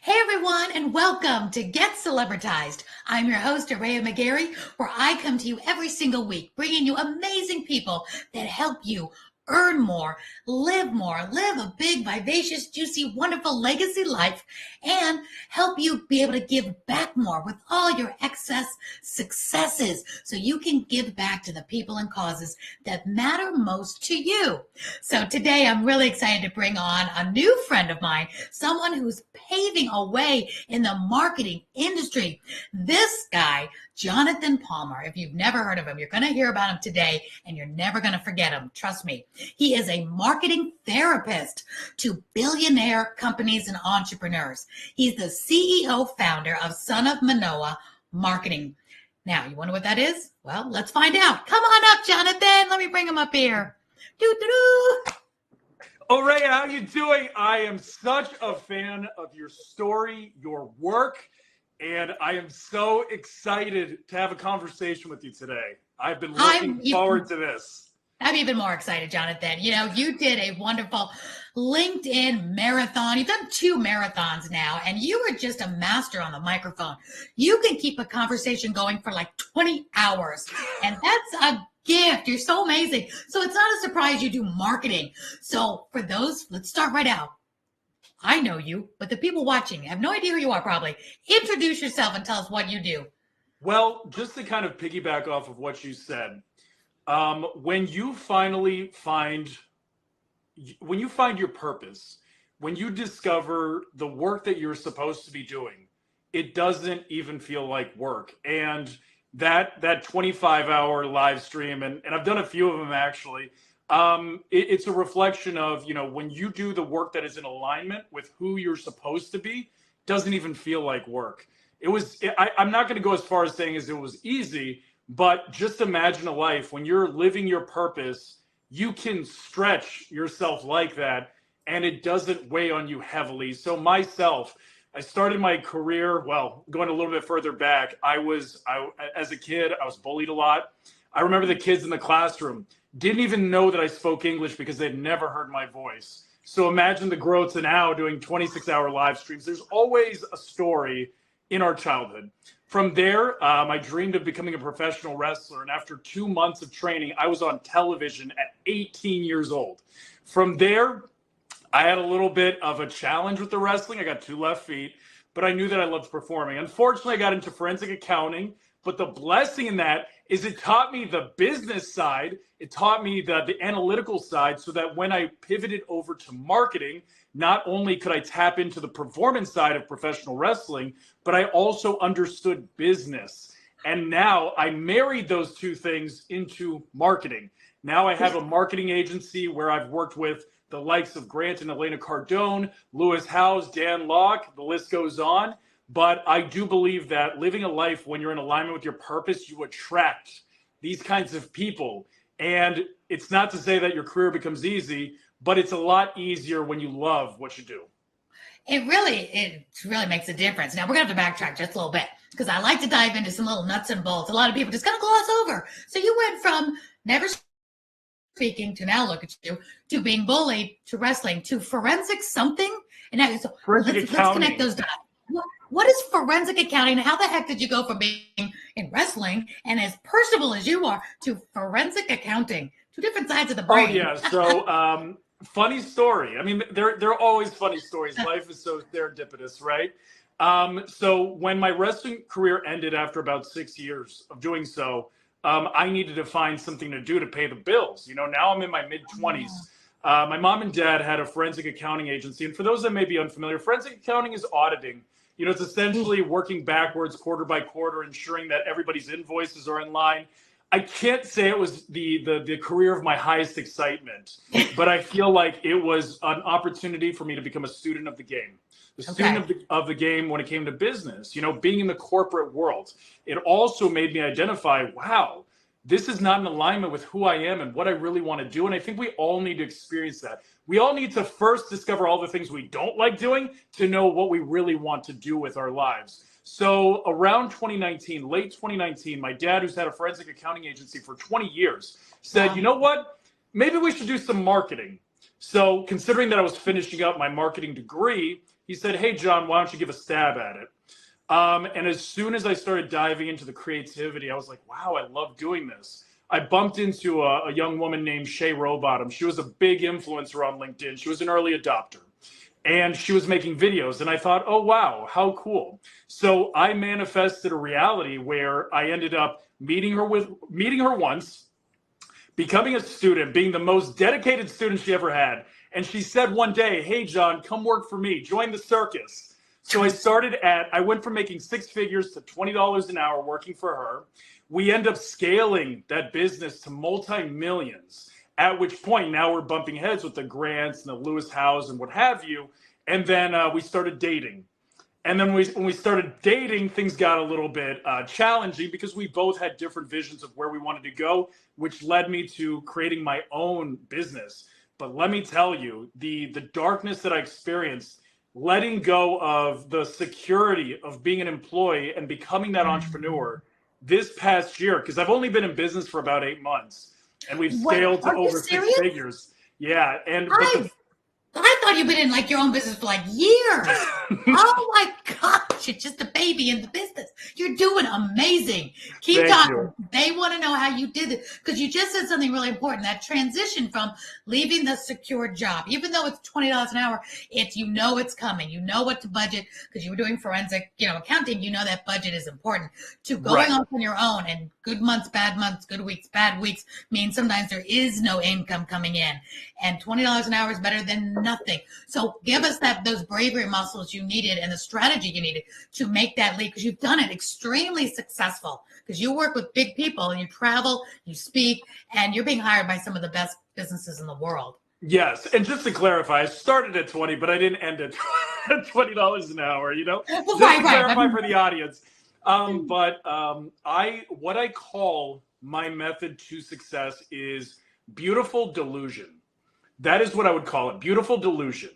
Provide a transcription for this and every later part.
Hey everyone, and welcome to Get Celebritized. I'm your host, Aurea McGarry, where I come to you every single week, bringing you amazing people that help you earn more, live a big, vivacious, juicy, wonderful legacy life, and help you be able to give back more with all your excess successes so you can give back to the people and causes that matter most to you. So today I'm really excited to bring on a new friend of mine, someone who's paving a way in the marketing industry. This guy, Jonathan Palmar, if you've never heard of him, you're going to hear about him today and you're never going to forget him. Trust me. He is a marketing therapist to billionaire companies and entrepreneurs. He's the CEO founder of Son of Manoah Marketing. Now, you wonder what that is? Well, let's find out. Come on up, Jonathan. Let me bring him up here. Doo-doo-doo. Aurea, how you doing? I am such a fan of your story, your work, and I am so excited to have a conversation with you today. I've been looking forward to this. I'm even more excited, Jonathan. You know, you did a wonderful LinkedIn marathon. You've done 2 marathons now, and you are just a master on the microphone. You can keep a conversation going for like 20 hours, and that's a gift. You're so amazing. So it's not a surprise you do marketing. So for those, let's start right out. I know you, but the people watching have no idea who you are probably. Introduce yourself and tell us what you do. Well, just to kind of piggyback off of what you said, when you finally find your purpose, when you discover the work that you're supposed to be doing, it doesn't even feel like work. And that 25-hour live stream, and I've done a few of them actually, it's a reflection of, you know, when you do the work that is in alignment with who you're supposed to be, doesn't even feel like work. I'm not going to go as far as saying as it was easy, but just imagine a life when you're living your purpose, you can stretch yourself like that and it doesn't weigh on you heavily. So I started my career, well, going a little bit further back, as a kid, I was bullied a lot. I remember the kids in the classroom didn't even know that I spoke English because they'd never heard my voice. So imagine the growth to now doing 26-hour live streams. There's always a story in our childhood. From there, I dreamed of becoming a professional wrestler. And after 2 months of training, I was on television at 18 years old. From there, I had a little bit of a challenge with the wrestling. I got 2 left feet, but I knew that I loved performing. Unfortunately, I got into forensic accounting, but the blessing in that is it taught me the business side. It taught me the analytical side so that when I pivoted over to marketing, not only could I tap into the performance side of professional wrestling, but I also understood business. And now I married those 2 things into marketing. Now I have a marketing agency where I've worked with the likes of Grant and Elena Cardone, Lewis Howes, Dan Locke, the list goes on. But I do believe that living a life when you're in alignment with your purpose, you attract these kinds of people. And it's not to say that your career becomes easy, but it's a lot easier when you love what you do. It really makes a difference. Now, we're going to have to backtrack just a little bit because I like to dive into some little nuts and bolts. A lot of people just kind of gloss over. So you went from never speaking to now look at you, to being bullied, to wrestling, to forensic something. And now, so let's connect those dots. What is forensic accounting? How the heck did you go from being in wrestling and as personable as you are to forensic accounting? 2 different sides of the brain. Oh, yeah. So funny story. I mean, there are always funny stories. Life is so serendipitous, right? So when my wrestling career ended after about 6 years of doing so, I needed to find something to do to pay the bills. You know, now I'm in my mid-20s. My mom and dad had a forensic accounting agency. And for those that may be unfamiliar, forensic accounting is auditing. You know, it's essentially working backwards quarter by quarter, ensuring that everybody's invoices are in line. I can't say it was the career of my highest excitement, but I feel like it was an opportunity for me to become a student of the game. The student of the game when it came to business, you know, being in the corporate world. It also made me identify, wow, this is not in alignment with who I am and what I really want to do. And I think we all need to experience that. We all need to first discover all the things we don't like doing to know what we really want to do with our lives. So around 2019, late 2019, my dad, who's had a forensic accounting agency for 20 years, said, you know what, maybe we should do some marketing. So considering that I was finishing up my marketing degree, He said, "Hey, John, why don't you give a stab at it?" And as soon as I started diving into the creativity, I was like, wow, I love doing this. I bumped into a young woman named Shay Rowbottom. She was a big influencer on LinkedIn. She was an early adopter and she was making videos. And I thought, oh, wow, how cool. So I manifested a reality where I ended up meeting her once, becoming a student, being the most dedicated student she ever had. And she said one day, "Hey, John, come work for me. Join the circus." So I went from making six figures to $20 an hour working for her. We end up scaling that business to multi-millions, at which point now we're bumping heads with the Grants and the Lewis Howes and what have you. And then we started dating. And then when we started dating, things got a little bit challenging because we both had different visions of where we wanted to go, which led me to creating my own business. But let me tell you, the darkness that I experienced, letting go of the security of being an employee and becoming that entrepreneur this past year, because I've only been in business for about 8 months and we've scaled to over six figures. Yeah. I thought you've been in like your own business for like years. Oh my gosh, you're just a baby in the business. You're doing amazing. Keep talking. They want to know how you did it because you just said something really important. That transition from leaving the secure job, even though it's $20 an hour, it's it's coming. You know what to budget because you were doing forensic, accounting. You know that budget is important. To going off on your own and good months, good weeks, bad weeks means sometimes there is no income coming in, and $20 an hour is better than nothing. So give us those bravery muscles you needed and the strategy you needed to make that leap because you've done it extremely successful because you work with big people and you travel, you speak, and you're being hired by some of the best businesses in the world. Yes. And just to clarify, I started at 20, but I didn't end at $20 an hour, Just to clarify for the audience. What I call my method to success is beautiful delusion. That is what I would call it. Beautiful delusion.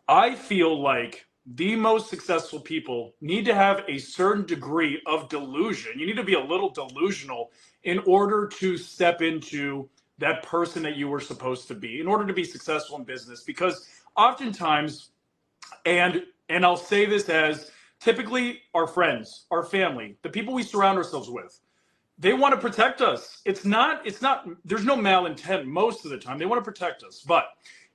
I feel like the most successful people need to have a certain degree of delusion. You need to be a little delusional in order to step into that person that you were supposed to be in order to be successful in business. Because oftentimes, and I'll say this as typically our friends, our family, the people we surround ourselves with, they want to protect us. It's not, there's no malintent most of the time. They want to protect us. But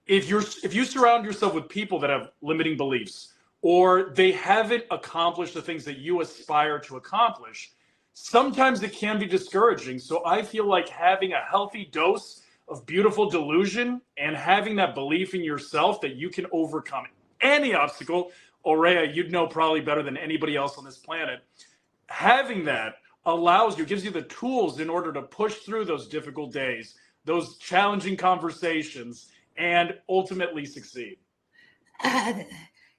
if you surround yourself with people that have limiting beliefs or they haven't accomplished the things that you aspire to accomplish, sometimes it can be discouraging. So I feel like having a healthy dose of beautiful delusion and having that belief in yourself that you can overcome any obstacle, Aurea, you'd know probably better than anybody else on this planet, having that gives you the tools in order to push through those difficult days, those challenging conversations, and ultimately succeed.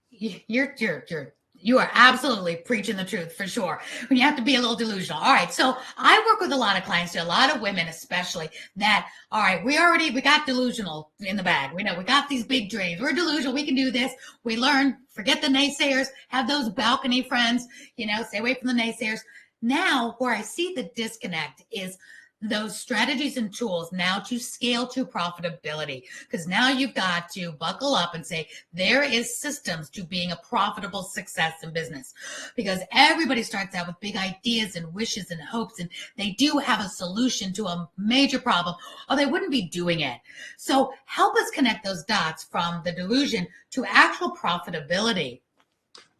You are absolutely preaching the truth for sure. When you have to be a little delusional. All right. So I work with a lot of clients, a lot of women, especially that, all right, we got delusional in the bag. We know we got these big dreams. We're delusional. We can do this. We learn, forget the naysayers, have those balcony friends, stay away from the naysayers. Now, where I see the disconnect is those strategies and tools now to scale to profitability. Because now you've got to buckle up and say, there is systems to being a profitable success in business. Because everybody starts out with big ideas and wishes and hopes, and they do have a solution to a major problem, or they wouldn't be doing it. So help us connect those dots from the delusion to actual profitability.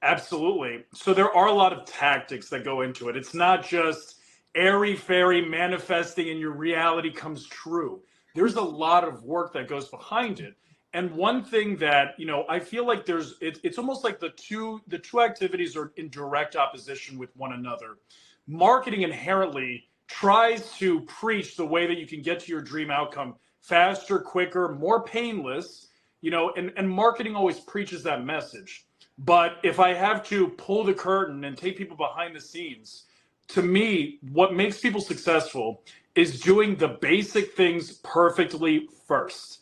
Absolutely. So there are a lot of tactics that go into it. It's not just airy-fairy manifesting and your reality comes true. There's a lot of work that goes behind it. And one thing that, I feel like it's almost like the two activities are in direct opposition with one another. Marketing inherently tries to preach the way that you can get to your dream outcome faster, quicker, more painless, and marketing always preaches that message. But if I have to pull the curtain and take people behind the scenes, to me, what makes people successful is doing the basic things perfectly first.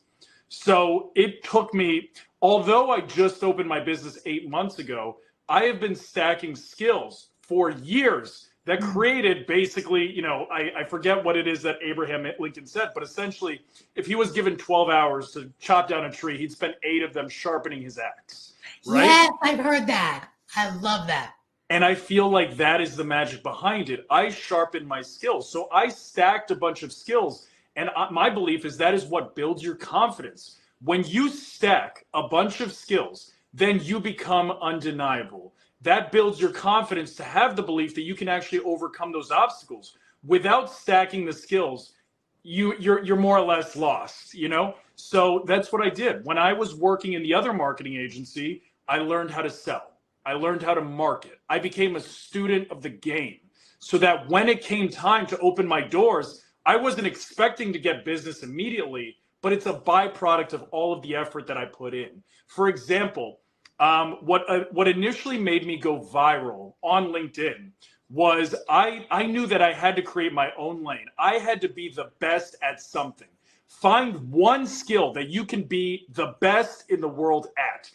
So it took me, although I just opened my business 8 months ago, I have been stacking skills for years that created basically, I forget what it is that Abraham Lincoln said, but essentially, if he was given 12 hours to chop down a tree, he'd spend 8 of them sharpening his axe. right? Yes, I've heard that. I love that. And I feel like that is the magic behind it. I sharpened my skills. So I stacked a bunch of skills. And my belief is that is what builds your confidence. When you stack a bunch of skills, then you become undeniable. That builds your confidence to have the belief that you can actually overcome those obstacles. Without stacking the skills, you're more or less lost, you know? So that's what I did. When I was working in the other marketing agency, I learned how to sell. I learned how to market. I became a student of the game so that when it came time to open my doors, I wasn't expecting to get business immediately, but it's a byproduct of all of the effort that I put in. For example, what initially made me go viral on LinkedIn was I knew that I had to create my own lane. I had to be the best at something. Find one skill that you can be the best in the world at,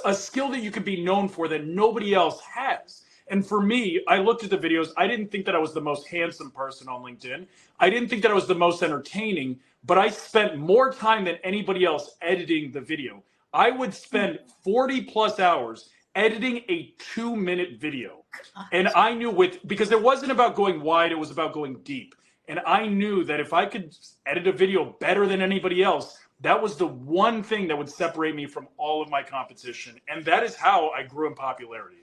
a skill that you could be known for that nobody else has. And for me, I looked at the videos. I didn't think that I was the most handsome person on LinkedIn. I didn't think that I was the most entertaining, but I spent more time than anybody else editing the video. I would spend 40 plus hours editing a 2-minute video. And I knew because it wasn't about going wide, it was about going deep. And I knew that if I could edit a video better than anybody else, that was the one thing that would separate me from all of my competition. And that is how I grew in popularity.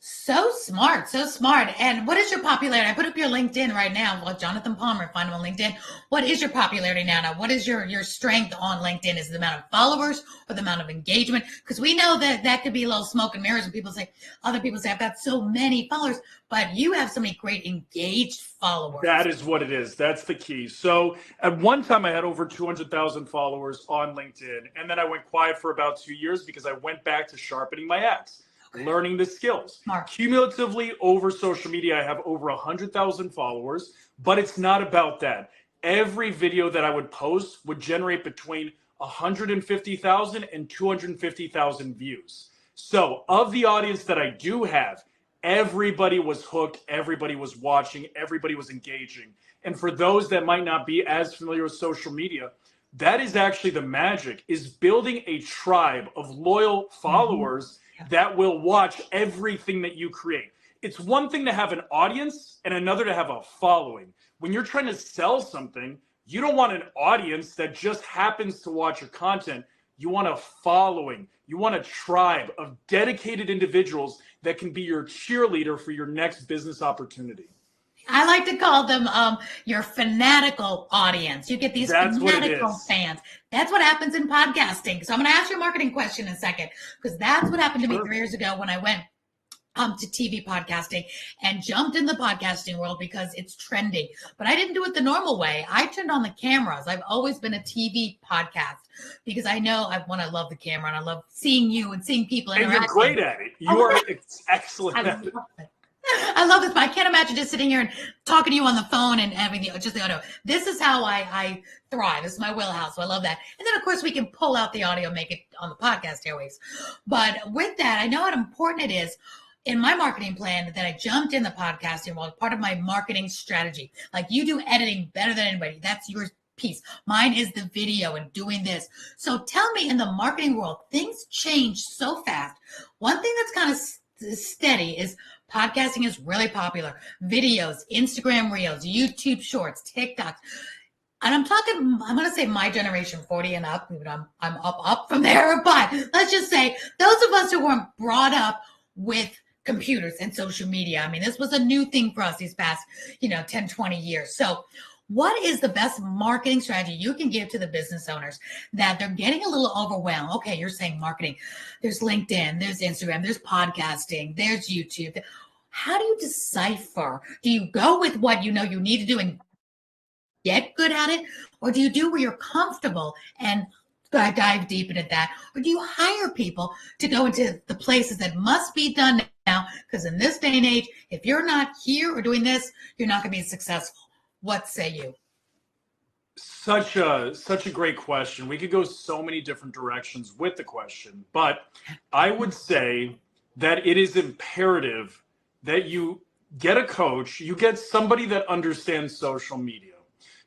So smart, so smart. And what is your popularity? I put up your LinkedIn right now. Well, Jonathan Palmar, find him on LinkedIn. What is your popularity now? Now, what is your strength on LinkedIn? Is it the amount of followers or the amount of engagement? Because we know that could be a little smoke and mirrors, and other people say, I've got so many followers, but you have so many great engaged followers. That is what it is. That's the key. So at one time I had over 200,000 followers on LinkedIn. And then I went quiet for about 2 years because I went back to sharpening my axe. Learning the skills. Smart. Cumulatively over social media, I have over 100,000 followers, but it's not about that. Every video that I would post would generate between 150,000 and 250,000 views. So of the audience that I do have, everybody was hooked, everybody was watching, everybody was engaging. And for those that might not be as familiar with social media, that is actually the magic, is building a tribe of loyal followers that will watch everything that you create. It's one thing to have an audience and another to have a following. When you're trying to sell something, you don't want an audience that just happens to watch your content. You want a following. You want a tribe of dedicated individuals that can be your cheerleader for your next business opportunity. I like to call them your fanatical audience. You get these fanatical fans. That's what happens in podcasting. So I'm going to ask you a marketing question in a second, because that's what happened to me 3 years ago when I went to TV podcasting and jumped in the podcasting world because it's trending. But I didn't do it the normal way. I turned on the cameras. I've always been a TV podcast because I know I love the camera and I love seeing you and seeing people interacting. And you're great at it. You are excellent at it. I love this, but I can't imagine just sitting here and talking to you on the phone and having just the audio. This is how I thrive. This is my wheelhouse. So I love that. And then, of course, we can pull out the audio, make it on the podcast airways. But with that, I know how important it is in my marketing plan that I jumped in the podcasting world, part of my marketing strategy. Like, you do editing better than anybody. That's your piece. Mine is the video and doing this. So tell me, in the marketing world, things change so fast. One thing that's kind of steady is podcasting is really popular. Videos, Instagram Reels, YouTube Shorts, TikToks. And I'm going to say my generation, 40 and up. I'm up from there. But let's just say those of us who weren't brought up with computers and social media. I mean, this was a new thing for us these past, 10, 20 years. So what is the best marketing strategy you can give to the business owners that they're getting a little overwhelmed? Okay, you're saying marketing. There's LinkedIn, there's Instagram, there's podcasting, there's YouTube. How do you decipher? Do you go with what you know you need to do and get good at it? Or do you do where you're comfortable and dive deep into that? Or do you hire people to go into the places that must be done now? Because in this day and age, if you're not here or doing this, you're not going to be successful. What say you? Such a great question. We could go so many different directions with the question, but I would say that it is imperative that you get a coach, you get somebody that understands social media.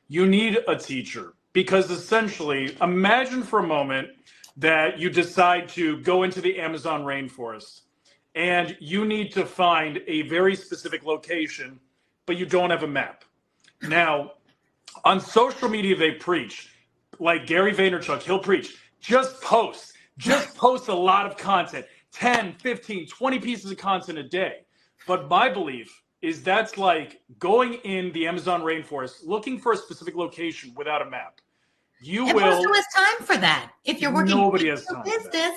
You need a teacher, because essentially, imagine for a moment that you decide to go into the Amazon rainforest and you need to find a very specific location, but you don't have a map. Now, on social media, they preach, like Gary Vaynerchuk, he'll preach, just post a lot of content, 10, 15, 20 pieces of content a day. But my belief is that's like going in the Amazon rainforest, looking for a specific location without a map. Who has time for that? If you're working nobody has time business,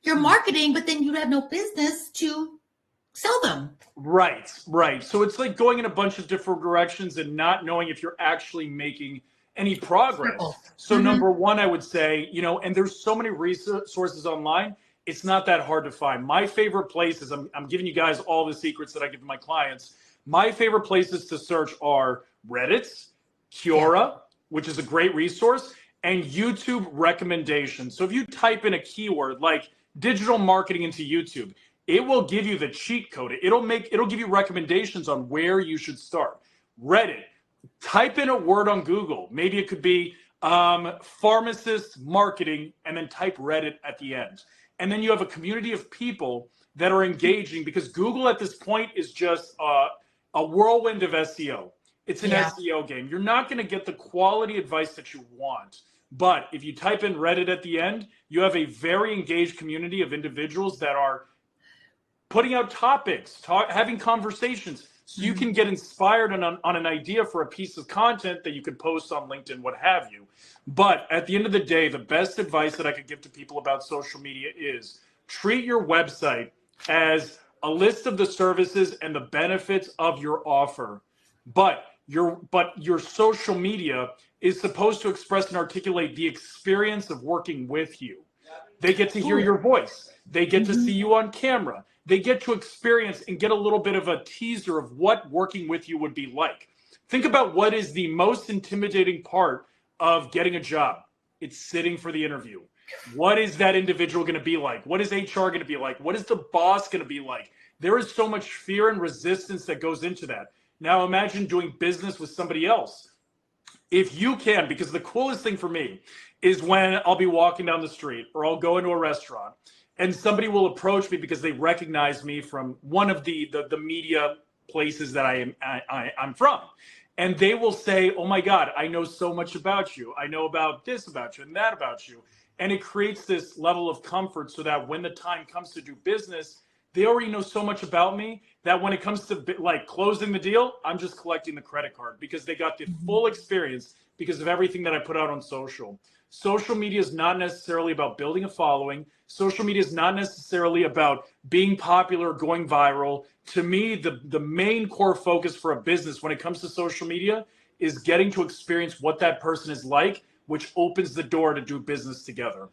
you're marketing, but then you have no business to sell them. Right. So it's like going in a bunch of different directions and not knowing if you're actually making any progress. So number one, I would say, and there's so many resources online, it's not that hard to find. My favorite places, I'm giving you guys all the secrets that I give to my clients. My favorite places to search are Reddit, Quora, which is a great resource, and YouTube recommendations. So if you type in a keyword like digital marketing into YouTube, it will give you the cheat code. It'll give you recommendations on where you should start. Reddit, type in a word on Google. Maybe it could be pharmacist marketing, and then type Reddit at the end. And then you have a community of people that are engaging, because Google at this point is just a whirlwind of SEO. It's an SEO game. You're not going to get the quality advice that you want. But if you type in Reddit at the end, you have a very engaged community of individuals that are putting out topics, having conversations, so you can get inspired on an idea for a piece of content that you could post on LinkedIn, what have you. But at the end of the day, the best advice that I could give to people about social media is treat your website as a list of the services and the benefits of your offer. But your social media is supposed to express and articulate the experience of working with you. They get to hear your voice. They get to see you on camera. They get to experience and get a little bit of a teaser of what working with you would be like. Think about what is the most intimidating part of getting a job. It's sitting for the interview. What is that individual going to be like? What is HR going to be like? What is the boss going to be like? There is so much fear and resistance that goes into that. Now imagine doing business with somebody else. If you can, because the coolest thing for me is when I'll be walking down the street or I'll go into a restaurant and somebody will approach me because they recognize me from one of the media places that I'm from. And they will say, oh my God, I know so much about you. I know about this about you and that about you. And it creates this level of comfort so that when the time comes to do business, they already know so much about me that when it comes to like closing the deal, I'm just collecting the credit card because they got the full experience because of everything that I put out on social. Social media is not necessarily about building a following. Social media is not necessarily about being popular, going viral. To me, the main core focus for a business when it comes to social media is getting to experience what that person is like, which opens the door to do business together.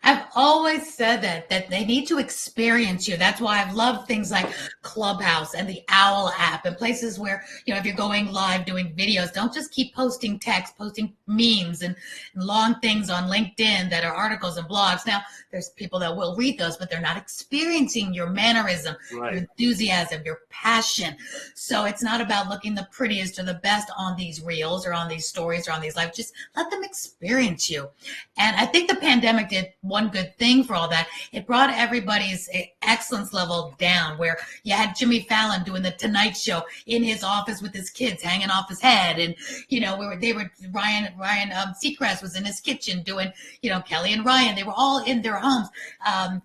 I've always said that they need to experience you. That's why I've loved things like Clubhouse and the Owl app and places where, if you're going live doing videos, don't just keep posting text, posting memes and long things on LinkedIn that are articles and blogs. Now, there's people that will read those, but they're not experiencing your mannerism, your enthusiasm, your passion. So it's not about looking the prettiest or the best on these reels or on these stories or on these lives. Just let them experience you. And I think the pandemic did one good thing for all that. It brought everybody's excellence level down, where you had Jimmy Fallon doing the Tonight Show in his office with his kids hanging off his head. And, Ryan Seacrest was in his kitchen doing, Kelly and Ryan, they were all in their homes.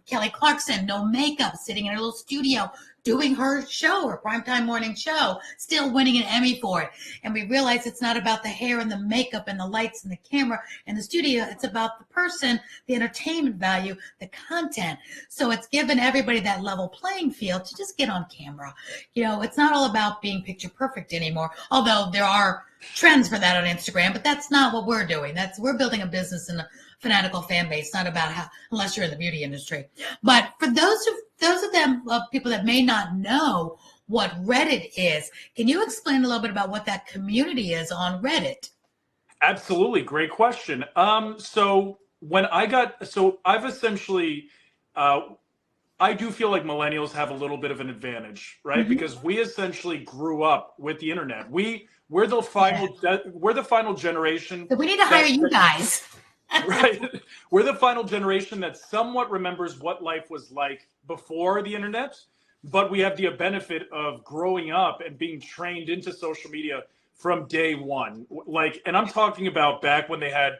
Kelly Clarkson, no makeup, sitting in her little studio, doing her show, her primetime morning show, still winning an Emmy for it. And we realized it's not about the hair and the makeup and the lights and the camera and the studio. It's about the person, the entertainment value, the content. So it's given everybody that level playing field to just get on camera. It's not all about being picture perfect anymore, although there are trends for that on Instagram, but that's not what we're doing. We're building a business and a fanatical fan base, not about how, unless you're in the beauty industry. But for those of them people that may not know what Reddit is, can you explain a little bit about what that community is on Reddit? Absolutely, great question. So I've essentially, I do feel like millennials have a little bit of an advantage, right? Because we essentially grew up with the internet. We're the final generation. So we need to hire you guys. Right. We're the final generation that somewhat remembers what life was like before the internet, but we have the benefit of growing up and being trained into social media from day one. Like, and I'm talking about back when they had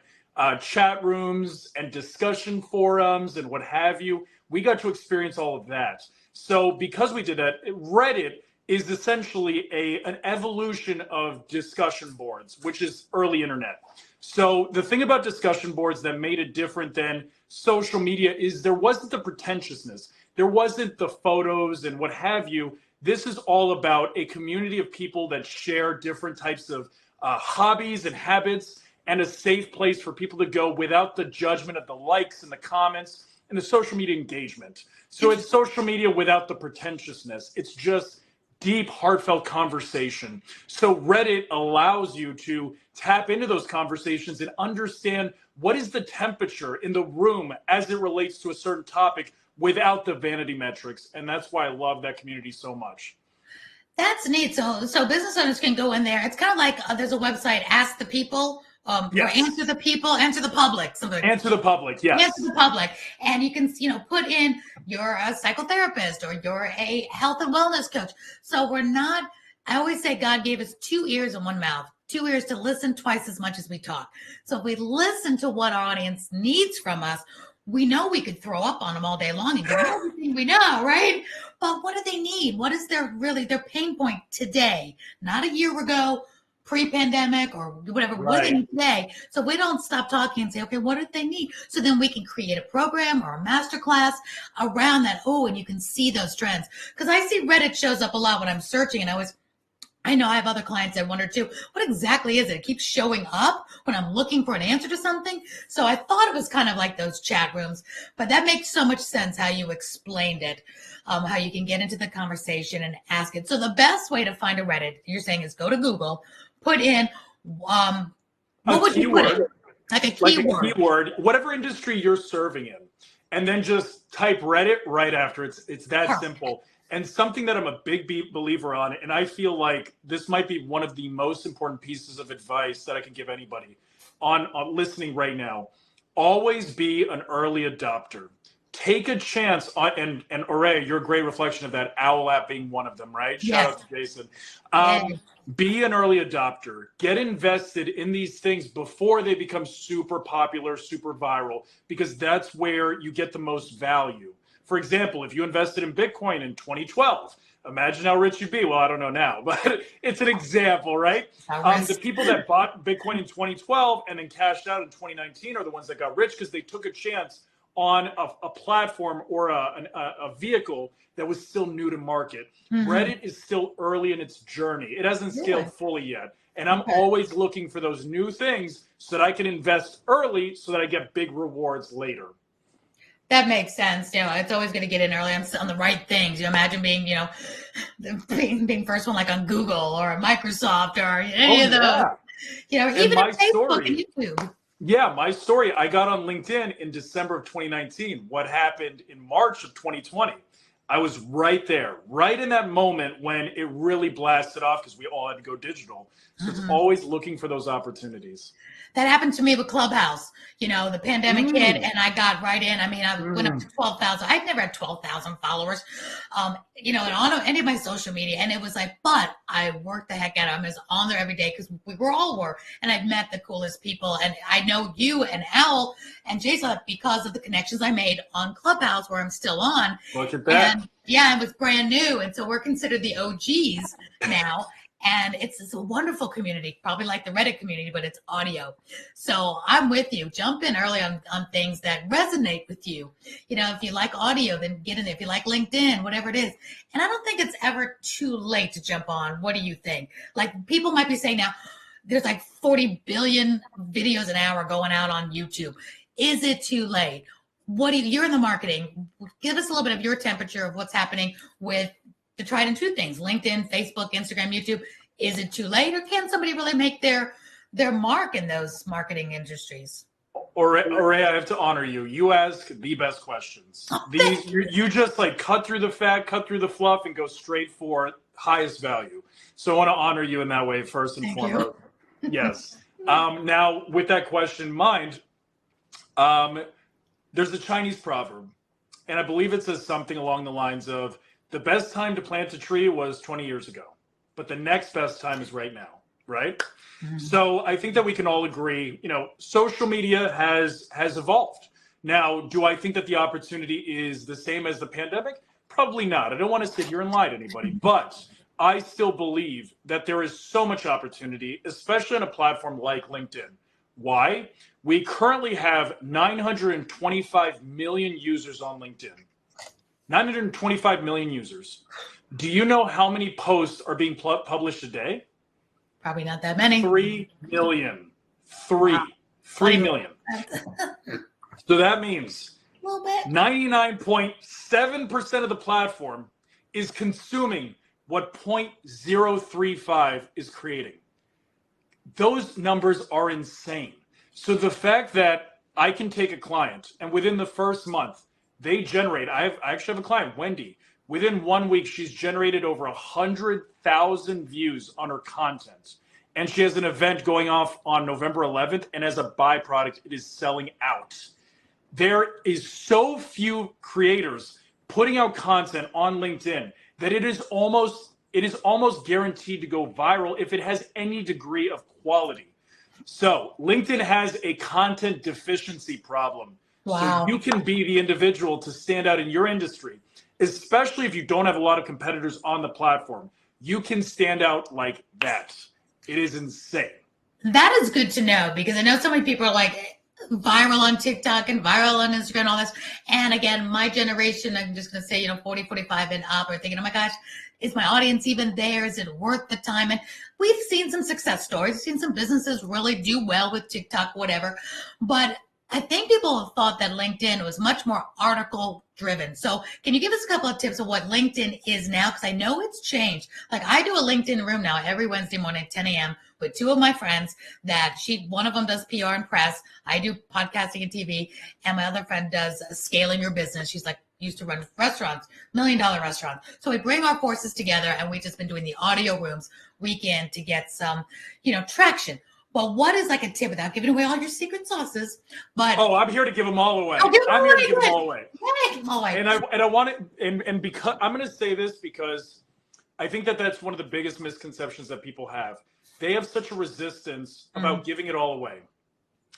chat rooms and discussion forums and what have you. We got to experience all of that. So because we did that, Reddit is essentially an evolution of discussion boards, which is early internet. So the thing about discussion boards that made it different than social media is there wasn't the pretentiousness. There wasn't the photos and what have you. This is all about a community of people that share different types of hobbies and habits, and a safe place for people to go without the judgment of the likes and the comments and the social media engagement. So it's social media without the pretentiousness. It's just deep, heartfelt conversation. So Reddit allows you to tap into those conversations and understand what is the temperature in the room as it relates to a certain topic without the vanity metrics. And that's why I love that community so much. That's neat. So business owners can go in there. It's kind of like there's a website, Ask the People, Yes. or Answer the People, Answer the Public. Answer the Public, yes. Answer the Public. And you can, put in you're a psychotherapist or you're a health and wellness coach. So I always say God gave us 2 ears and 1 mouth, 2 ears to listen twice as much as we talk. So if we listen to what our audience needs from us, we know we could throw up on them all day long and give everything we know, right? But what do they need? What is their pain point today? Not a year ago, pre-pandemic or whatever, Right. What they need today. So we don't stop talking and say, okay, what do they need? So then we can create a program or a masterclass around that. Oh, and you can see those trends. Because I see Reddit shows up a lot when I'm searching, and I know I have other clients that wonder too, what exactly is it? It keeps showing up when I'm looking for an answer to something. So I thought it was kind of like those chat rooms, but that makes so much sense how you explained it, how you can get into the conversation and ask it. So the best way to find a Reddit, you're saying, is go to Google, put in, what would you put in? Like a keyword. Whatever industry you're serving in, and then just type Reddit right after. It's that Perfect. simple. And something that I'm a big believer on, and I feel like this might be one of the most important pieces of advice that I can give anybody on listening right now. Always be an early adopter. Take a chance on, and Aurea, you're a great reflection of that. Owl app being one of them, right? Shout out to Jason. Be an early adopter. Get invested in these things before they become super popular, super viral, because that's where you get the most value. For example, if you invested in Bitcoin in 2012, imagine how rich you'd be. Well, I don't know now, but it's an example, right? The people that bought Bitcoin in 2012 and then cashed out in 2019 are the ones that got rich because they took a chance on a platform or a vehicle that was still new to market. Mm-hmm. Reddit is still early in its journey. It hasn't scaled fully yet. And I'm always looking for those new things so that I can invest early so that I get big rewards later. That makes sense. It's always going to get in early on the right things. Imagine being, being first one like on Google or Microsoft or any of those. Even on Facebook and YouTube. Yeah, my story, I got on LinkedIn in December of 2019. What happened in March of 2020? I was right there, right in that moment when it really blasted off because we all had to go digital. So it's always looking for those opportunities. That happened to me with Clubhouse. The pandemic hit and I got right in. I mean, I went up to 12,000. I'd never had 12,000 followers, and on any of my social media. And it was like, but I worked the heck out of it. I was on there every day because we all were. And I've met the coolest people. And I know you and Al and Jason because of the connections I made on Clubhouse where I'm still on. Look at that. And it was brand new. And so we're considered the OGs now. And it's a wonderful community, probably like the Reddit community, but it's audio. So I'm with you. Jump in early on things that resonate with you. If you like audio, then get in there. If you like LinkedIn, whatever it is. And I don't think it's ever too late to jump on. What do you think? Like people might be saying now, there's like 40 billion videos an hour going out on YouTube. Is it too late? You're in the marketing. Give us a little bit of your temperature of what's happening with the tried and true things, LinkedIn, Facebook, Instagram, YouTube. Is it too late, or can somebody really make their mark in those marketing industries? Aurea, I have to honor you. You ask the best questions. You just like cut through the fat, cut through the fluff, and go straight for highest value. So I want to honor you in that way, first and foremost. Yes. Now, with that question in mind, There's a Chinese proverb, and I believe it says something along the lines of the best time to plant a tree was 20 years ago, but the next best time is right now, right? Mm-hmm. So I think that we can all agree, social media has evolved. Now, do I think that the opportunity is the same as the pandemic? Probably not. I don't want to sit here and lie to anybody, but I still believe that there is so much opportunity, especially on a platform like LinkedIn. Why? We currently have 925 million users on LinkedIn. 925 million users. Do you know how many posts are being published a day? Probably not that many. 3 million. 3 million. So that means 99.7% of the platform is consuming what 0.035 is creating. Those numbers are insane. So the fact that I can take a client and within the first month, they generate, I actually have a client, Wendy, within 1 week, she's generated over 100,000 views on her content. And she has an event going off on November 11th. And as a byproduct, it is selling out. There is so few creators putting out content on LinkedIn that it is almost guaranteed to go viral if it has any degree of quality. So LinkedIn has a content deficiency problem. Wow. So you can be the individual to stand out in your industry, especially if you don't have a lot of competitors on the platform. You can stand out like that. It is insane. That is good to know, because I know so many people are like viral on TikTok and viral on Instagram and all this. And again, my generation, I'm just going to say, 40, 45 and up, are thinking, oh my gosh, is my audience even there? Is it worth the time? And we've seen some success stories. We've seen some businesses really do well with TikTok, whatever. But I think people have thought that LinkedIn was much more article driven. So can you give us a couple of tips of what LinkedIn is now? Because I know it's changed. Like, I do a LinkedIn room now every Wednesday morning at 10 a.m. with two of my friends that one of them does PR and press. I do podcasting and TV. And my other friend does scaling your business. She's like, used to run restaurants, $1 million restaurants. So we bring our forces together, and we've just been doing the audio rooms weekend to get some, traction. But what is like a tip without giving away all your secret sauces? But I'm here to give them all away. I'm here to give them all away. Yeah, give them all away. And I want it, and because I'm going to say this because I think that that's one of the biggest misconceptions that people have. They have such a resistance about giving it all away.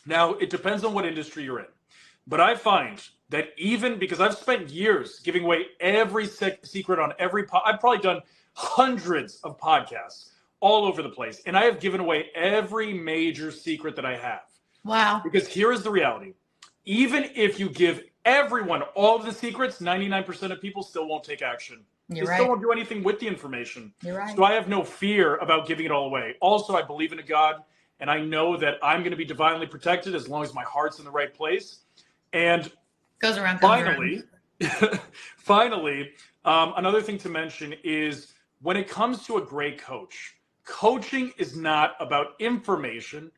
Now, it depends on what industry you're in. But I find that even because I've spent years giving away every secret on I've probably done hundreds of podcasts all over the place. And I have given away every major secret that I have. Wow. Because here is the reality. Even if you give everyone all of the secrets, 99% of people still won't take action. They still won't do anything with the information. You're right. So I have no fear about giving it all away. Also, I believe in a God, and I know that I'm going to be divinely protected as long as my heart's in the right place. And finally, another thing to mention is when it comes to a great coach, coaching is not about information.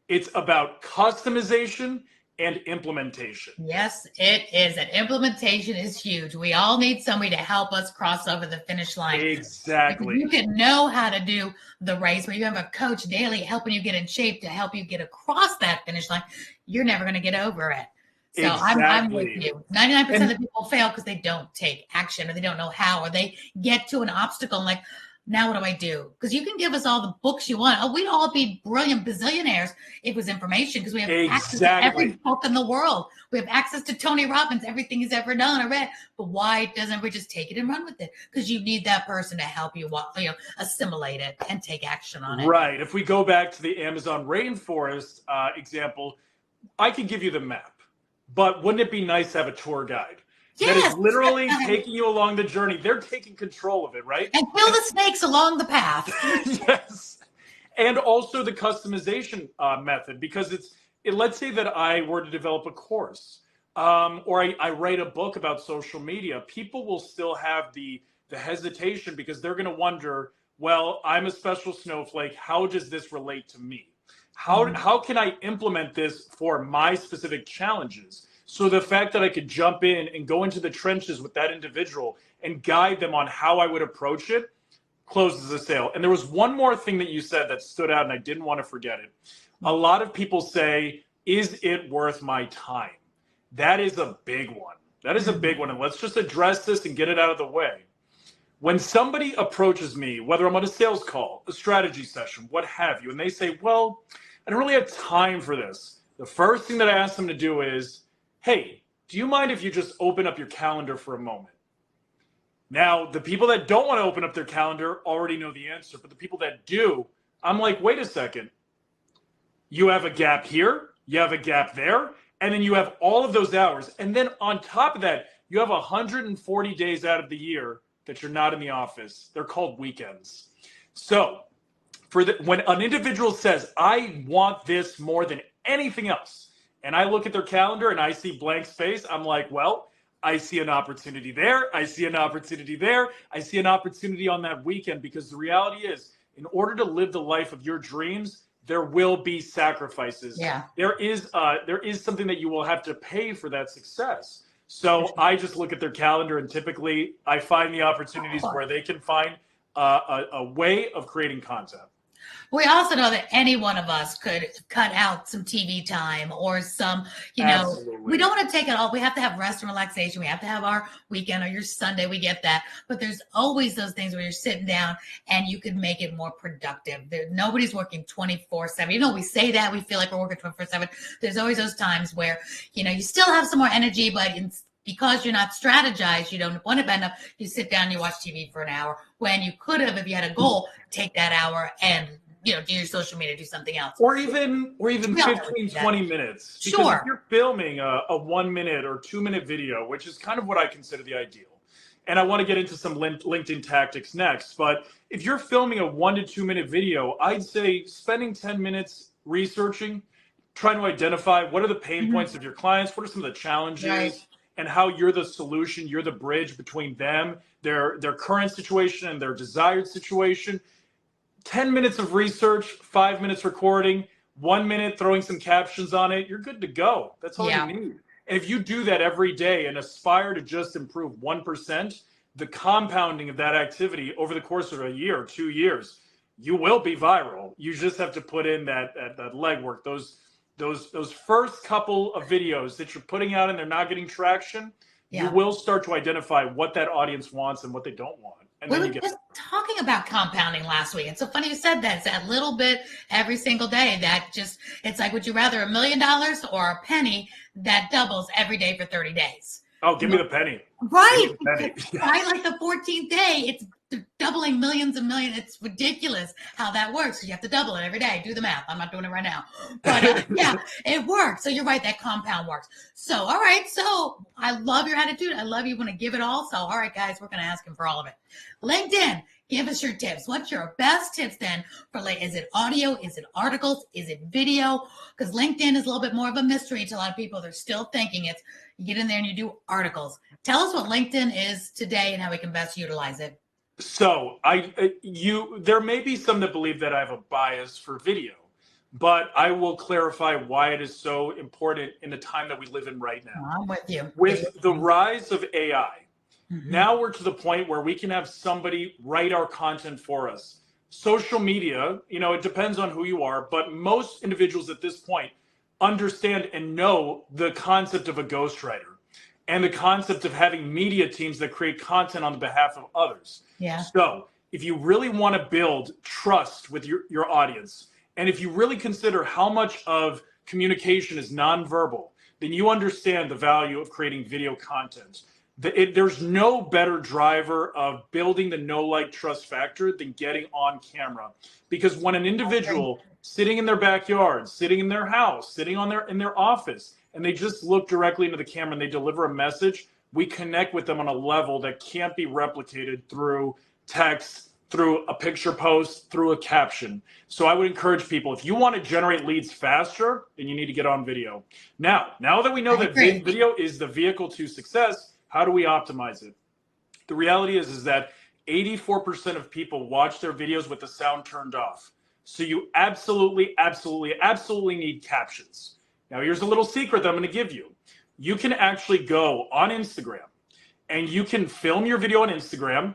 It's about customization and implementation. Yes, it is. And implementation is huge. We all need somebody to help us cross over the finish line. Exactly. You can know how to do the race, but you have a coach daily helping you get in shape to help you get across that finish line. You're never going to get over it. So exactly. I'm with you. 99% of the people fail because they don't take action, or they don't know how, or they get to an obstacle and like, now what do I do? Because you can give us all the books you want. Oh, we'd all be brilliant bazillionaires if it was information, because we have access to every book in the world. We have access to Tony Robbins, everything he's ever done or read. But why doesn't we just take it and run with it? Because you need that person to help you, assimilate it and take action on it. Right. If we go back to the Amazon rainforest example, I can give you the map. But wouldn't it be nice to have a tour guide that is literally taking you along the journey? They're taking control of it, right? And kill the snakes along the path. Yes. And also the customization method, because let's say that I were to develop a course or I write a book about social media. People will still have the hesitation because they're going to wonder, well, I'm a special snowflake. How does this relate to me? How can I implement this for my specific challenges? So the fact that I could jump in and go into the trenches with that individual and guide them on how I would approach it closes the sale. And there was one more thing that you said that stood out, and I didn't want to forget it. A lot of people say, is it worth my time? That is a big one. That is a big one. And let's just address this and get it out of the way. When somebody approaches me, whether I'm on a sales call, a strategy session, what have you, and they say, well, I don't really have time for this. The first thing that I ask them to do is, hey, do you mind if you just open up your calendar for a moment? Now, the people that don't want to open up their calendar already know the answer, but the people that do, I'm like, wait a second. You have a gap here, you have a gap there, and then you have all of those hours. And then on top of that, you have 140 days out of the year that you're not in the office. They're called weekends. So when an individual says, I want this more than anything else, and I look at their calendar and I see blank space, I'm like, well, I see an opportunity there. I see an opportunity there. I see an opportunity on that weekend, because the reality is, in order to live the life of your dreams, there will be sacrifices. Yeah. There is something that you will have to pay for that success. So I just look at their calendar, and typically I find the opportunities where they can find a way of creating content. We also know that any one of us could cut out some TV time or some, Absolutely. We don't want to take it all. We have to have rest and relaxation. We have to have our weekend or your Sunday. We get that. But there's always those things where you're sitting down and you could make it more productive. Nobody's working 24/7. We say that we feel like we're working 24/7. There's always those times where, you still have some more energy, but because you're not strategized, you don't want to bend up, you sit down and you watch TV for an hour, when you could have, if you had a goal, take that hour and do your social media, do something else. Or even 15, 20 minutes. Because Sure. if you're filming a 1 minute or 2 minute video, which is kind of what I consider the ideal. And I want to get into some LinkedIn tactics next. But if you're filming a 1 to 2 minute video, I'd say spending 10 minutes researching, trying to identify what are the pain points of your clients, what are some of the challenges, Right. and how you're the solution, you're the bridge between them, their current situation and their desired situation. 10 minutes of research, 5 minutes recording, 1 minute throwing some captions on it, you're good to go. That's all you need. And if you do that every day and aspire to just improve 1%, the compounding of that activity over the course of a year or 2 years, you will be viral. You just have to put in that legwork, those first couple of videos that you're putting out and they're not getting traction. You will start to identify what that audience wants and what they don't want. And we then were you just talking about compounding last week. It's so funny you said that. It's that little bit every single day that it's like, would you rather $1 million or a penny that doubles every day for 30 days? Oh, give me the penny. Right. Give me the penny. By like the 14th day, it's doubling millions and millions. It's ridiculous how that works. You have to double it every day. Do the math. I'm not doing it right now. But yeah, it works. So you're right. That compound works. So, all right. So I love your attitude. I love you want to give it all. So, all right, guys, we're going to ask him for all of it. LinkedIn, give us your tips. What's your best tips then for is it audio? Is it articles? Is it video? Because LinkedIn is a little bit more of a mystery to a lot of people. They're still thinking you get in there and you do articles. Tell us what LinkedIn is today and how we can best utilize it. So there may be some that believe that I have a bias for video, but I will clarify why it is so important in the time that we live in right now. I'm with you. With the rise of AI, now we're to the point where we can have somebody write our content for us. Social media, it depends on who you are, but most individuals at this point understand and know the concept of a ghostwriter and the concept of having media teams that create content on the behalf of others. Yeah. So if you really want to build trust with your audience, and if you really consider how much of communication is nonverbal, then you understand the value of creating video content. There's no better driver of building the know, like, trust factor than getting on camera. Because when an individual sitting in their backyard, sitting in their house, sitting in their office, and they just look directly into the camera and they deliver a message, we connect with them on a level that can't be replicated through text, through a picture post, through a caption. So I would encourage people, if you want to generate leads faster, then you need to get on video. Now that we know that video is the vehicle to success, how do we optimize it? The reality is that 84% of people watch their videos with the sound turned off. So you absolutely need captions. Now, here's a little secret that I'm going to give you. You can actually go on Instagram and you can film your video on Instagram,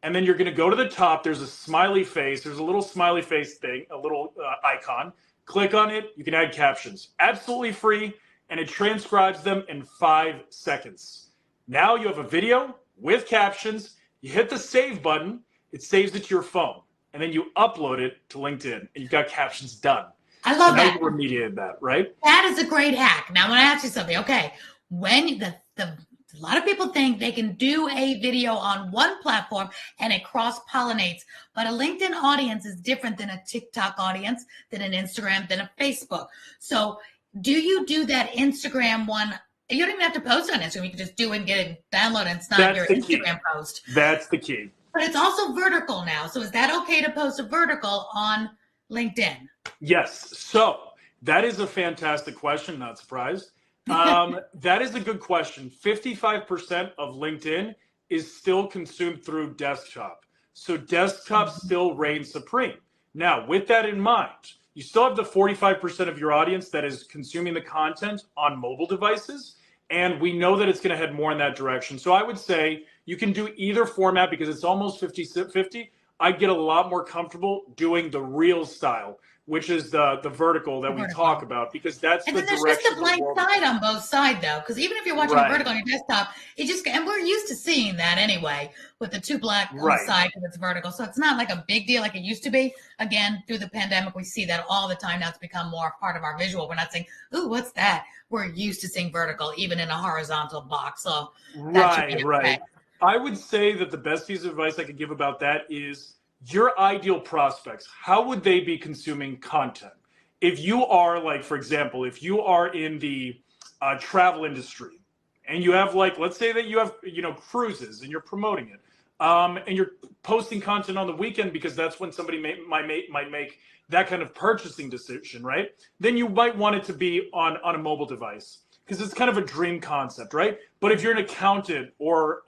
and then you're going to go to the top. There's a smiley face. There's a little smiley face thing, a little icon. Click on it. You can add captions. Absolutely free, and it transcribes them in 5 seconds. Now you have a video with captions. You hit the save button. It saves it to your phone, and then you upload it to LinkedIn, and you've got captions done. I love now that. You remediated that, right? That is a great hack. Now, I want to ask you something. Okay, when a lot of people think they can do a video on one platform and it cross-pollinates, but a LinkedIn audience is different than a TikTok audience, than an Instagram, than a Facebook. So do you do that Instagram one? You don't even have to post on Instagram. You can just do it and get it downloaded. And it's not your Instagram post. That's the key. But it's also vertical now. So is that okay to post a vertical on LinkedIn? Yes. So that is a fantastic question. Not surprised. That is a good question. 55% of LinkedIn is still consumed through desktop. So desktop still reigns supreme. Now, with that in mind, you still have the 45% of your audience that is consuming the content on mobile devices. And we know that it's going to head more in that direction. So I would say you can do either format because it's almost 50-50. I get a lot more comfortable doing the real style, which is the vertical that we talk about, because that's the direction. And then there's just a blank side on both sides, though, because even if you're watching a vertical on your desktop, and we're used to seeing that anyway, with the two black on the side because it's vertical. So it's not like a big deal like it used to be. Again, through the pandemic, we see that all the time now. It's become more part of our visual. We're not saying, ooh, what's that? We're used to seeing vertical, even in a horizontal box. So right. I would say that the best piece of advice I could give about that is your ideal prospects. How would they be consuming content? If you are, like, for example, if you are in the travel industry and you have, like, let's say that you have, cruises and you're promoting it, and you're posting content on the weekend because that's when somebody might make that kind of purchasing decision, right? Then you might want it to be on a mobile device, because it's kind of a dream concept, right? But if you're an accountant or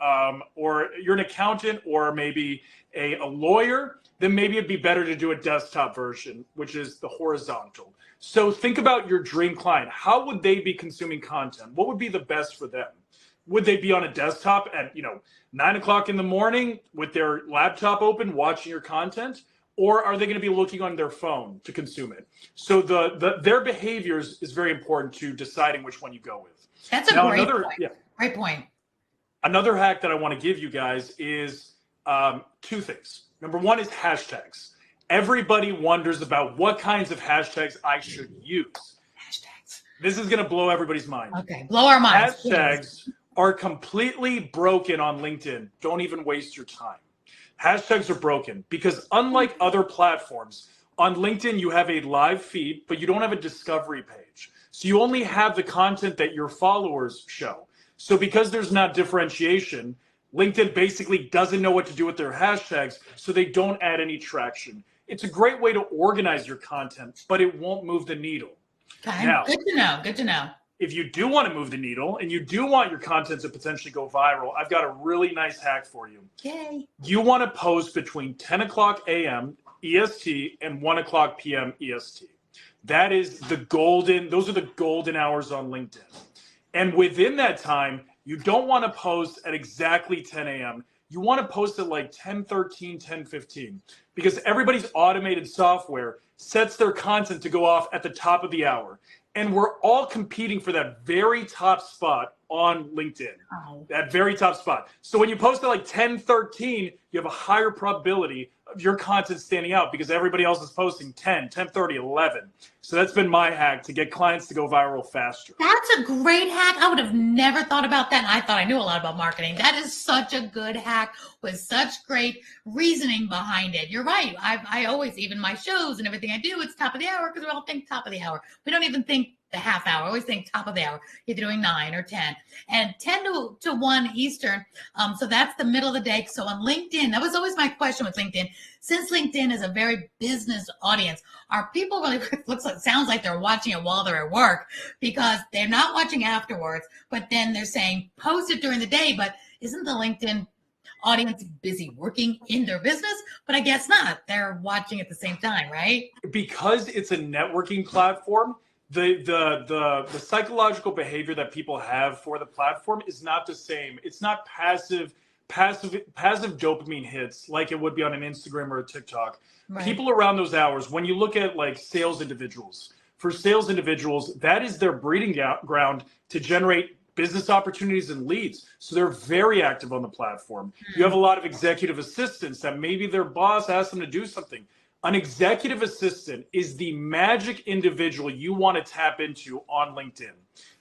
maybe a lawyer, then maybe it'd be better to do a desktop version, which is the horizontal. So think about your dream client. How would they be consuming content? What would be the best for them? Would they be on a desktop at 9 o'clock in the morning with their laptop open watching your content? Or are they going to be looking on their phone to consume it? So their behaviors is very important to deciding which one you go with. That's great point. Yeah. Great point. Another hack that I want to give you guys is 2 things. Number 1 is hashtags. Everybody wonders about what kinds of hashtags I should use. Hashtags. This is going to blow everybody's mind. Okay, blow our minds. Hashtags are completely broken on LinkedIn. Don't even waste your time. Hashtags are broken because unlike other platforms, on LinkedIn, you have a live feed, but you don't have a discovery page. So you only have the content that your followers show. So because there's not differentiation, LinkedIn basically doesn't know what to do with their hashtags, so they don't add any traction. It's a great way to organize your content, but it won't move the needle. Okay, now, good to know. If you do want to move the needle and you do want your content to potentially go viral, I've got a really nice hack for you. Okay. You want to post between 10 o'clock a.m. EST and 1 o'clock p.m. EST. Those are the golden hours on LinkedIn. And within that time, you don't want to post at exactly 10 a.m. You want to post at like 10:13, 10:15, because everybody's automated software sets their content to go off at the top of the hour. And we're all competing for that very top spot on LinkedIn, that very top spot. So when you post at like 10:13, you have a higher probability of your content standing out because everybody else is posting 10, 10:30, 11. So that's been my hack to get clients to go viral faster. That's a great hack. I would have never thought about that. And I thought I knew a lot about marketing. That is such a good hack with such great reasoning behind it. You're right. I always, even my shows and everything I do, it's top of the hour because we all think top of the hour. We don't even think the half hour. I always think top of the hour. Either doing 9 or 10. And 10 to 1 Eastern. So that's the middle of the day. So on LinkedIn, that was always my question with LinkedIn. Since LinkedIn is a very business audience, are people really, sounds like they're watching it while they're at work because they're not watching afterwards, but then they're saying post it during the day, but isn't the LinkedIn audience busy working in their business? But I guess not. They're watching at the same time, right? Because it's a networking platform, the psychological behavior that people have for the platform is not the same. It's not passive passive dopamine hits like it would be on an Instagram or a TikTok. Right. People around those hours, when you look at like sales individuals, for sales individuals, that is their breeding ground to generate business opportunities and leads. So they're very active on the platform. You have a lot of executive assistants that maybe their boss asked them to do something. An executive assistant is the magic individual you want to tap into on LinkedIn.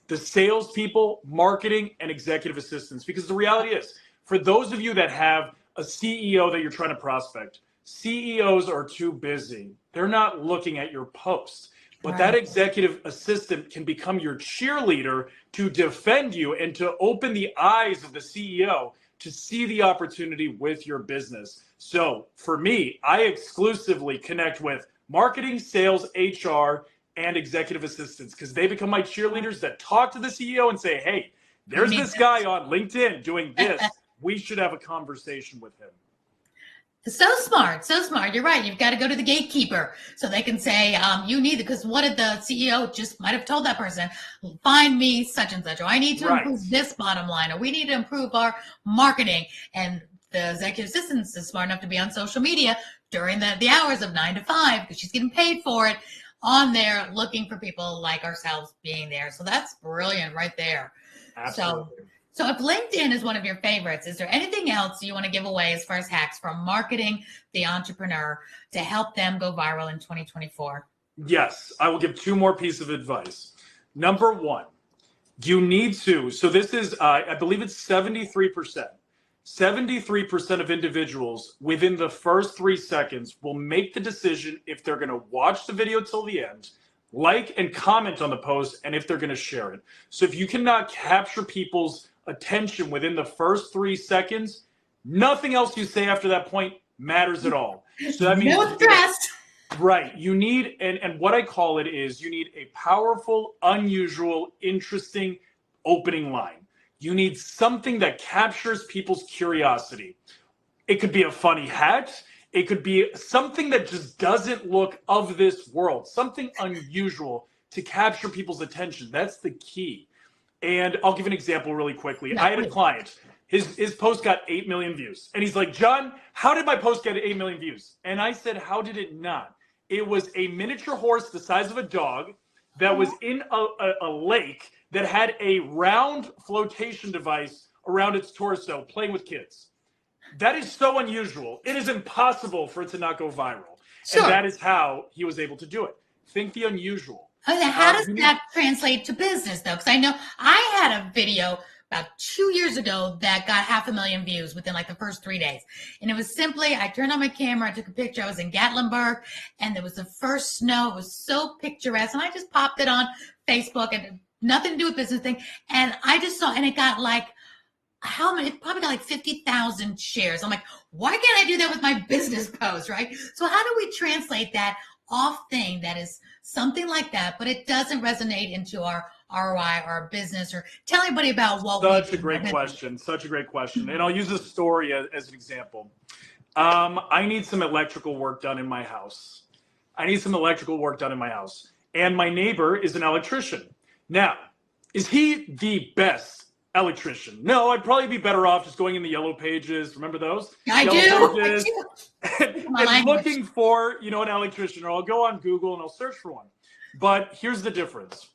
The salespeople, marketing, and executive assistants. Because the reality is, for those of you that have a CEO that you're trying to prospect, CEOs are too busy. They're not looking at your post. But that executive assistant can become your cheerleader to defend you and to open the eyes of the CEO to see the opportunity with your business. So for me, I exclusively connect with marketing, sales, HR, and executive assistants because they become my cheerleaders that talk to the CEO and say, hey, there's this guy on LinkedIn doing this. We should have a conversation with him. So smart, so smart. You're right. You've got to go to the gatekeeper so they can say, you need it. Because what did the CEO just might have told that person? Find me such and such. Or I need to improve this bottom line. Or we need to improve our marketing. And the executive assistant is smart enough to be on social media during the hours of 9 to 5 because she's getting paid for it on there, looking for people like ourselves being there. So that's brilliant right there. Absolutely. So if LinkedIn is one of your favorites, is there anything else you want to give away as far as hacks from marketing the entrepreneur to help them go viral in 2024? Yes, I will give 2 more pieces of advice. Number 1, you need to, so this is, I believe it's 73%. 73% of individuals within the first 3 seconds will make the decision if they're going to watch the video till the end, like and comment on the post, and if they're going to share it. So if you cannot capture people's attention within the first 3 seconds, nothing else you say after that point matters at all. So that means no stress. Right. You need, and what I call it is you need a powerful, unusual, interesting opening line. You need something that captures people's curiosity. It could be a funny hat. It could be something that just doesn't look of this world, something unusual to capture people's attention. That's the key. And I'll give an example really quickly. I had a client, his post got 8 million views. And he's like, John, how did my post get 8 million views? And I said, how did it not? It was a miniature horse the size of a dog that was in a lake that had a round flotation device around its torso playing with kids. That is so unusual. It is impossible for it to not go viral. Sure. And that is how he was able to do it. Think the unusual. How does that translate to business, though? Because I know I had a video about 2 years ago that got 500,000 views within like the first 3 days. And it was simply, I turned on my camera, I took a picture. I was in Gatlinburg, and it was the first snow. It was so picturesque. And I just popped it on Facebook, and nothing to do with business thing. And I just saw, and it got like, how many? It probably got like 50,000 shares. I'm like, why can't I do that with my business post, right? So how do we translate that off thing that is something like that, but it doesn't resonate into our ROI or our business, or tell anybody about what Such a great question. Such a great question. And I'll use a story as an example. I need some electrical work done in my house. And my neighbor is an electrician. Now, is he the best electrician? No, I'd probably be better off just going in the yellow pages. Remember those? I do. And looking for, an electrician, or I'll go on Google and I'll search for one. But here's the difference.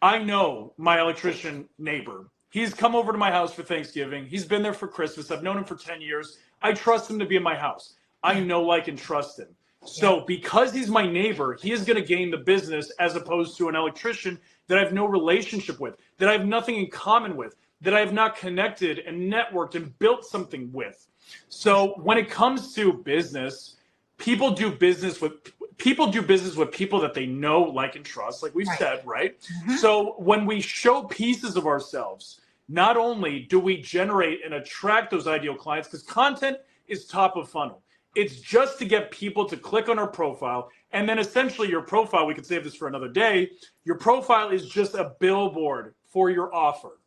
I know my electrician neighbor. He's come over to my house for Thanksgiving. He's been there for Christmas. I've known him for 10 years. I trust him to be in my house. I know, like, and trust him. So because he's my neighbor, he is going to gain the business as opposed to an electrician that I have no relationship with, that I have nothing in common with, that I have not connected and networked and built something with. So when it comes to business, people do business with people that they know, like, and trust, like we've said, right? Mm-hmm. So when we show pieces of ourselves, not only do we generate and attract those ideal clients, because content is top of funnel. It's just to get people to click on our profile. And then essentially your profile, we could save this for another day. Your profile is just a billboard for your offer.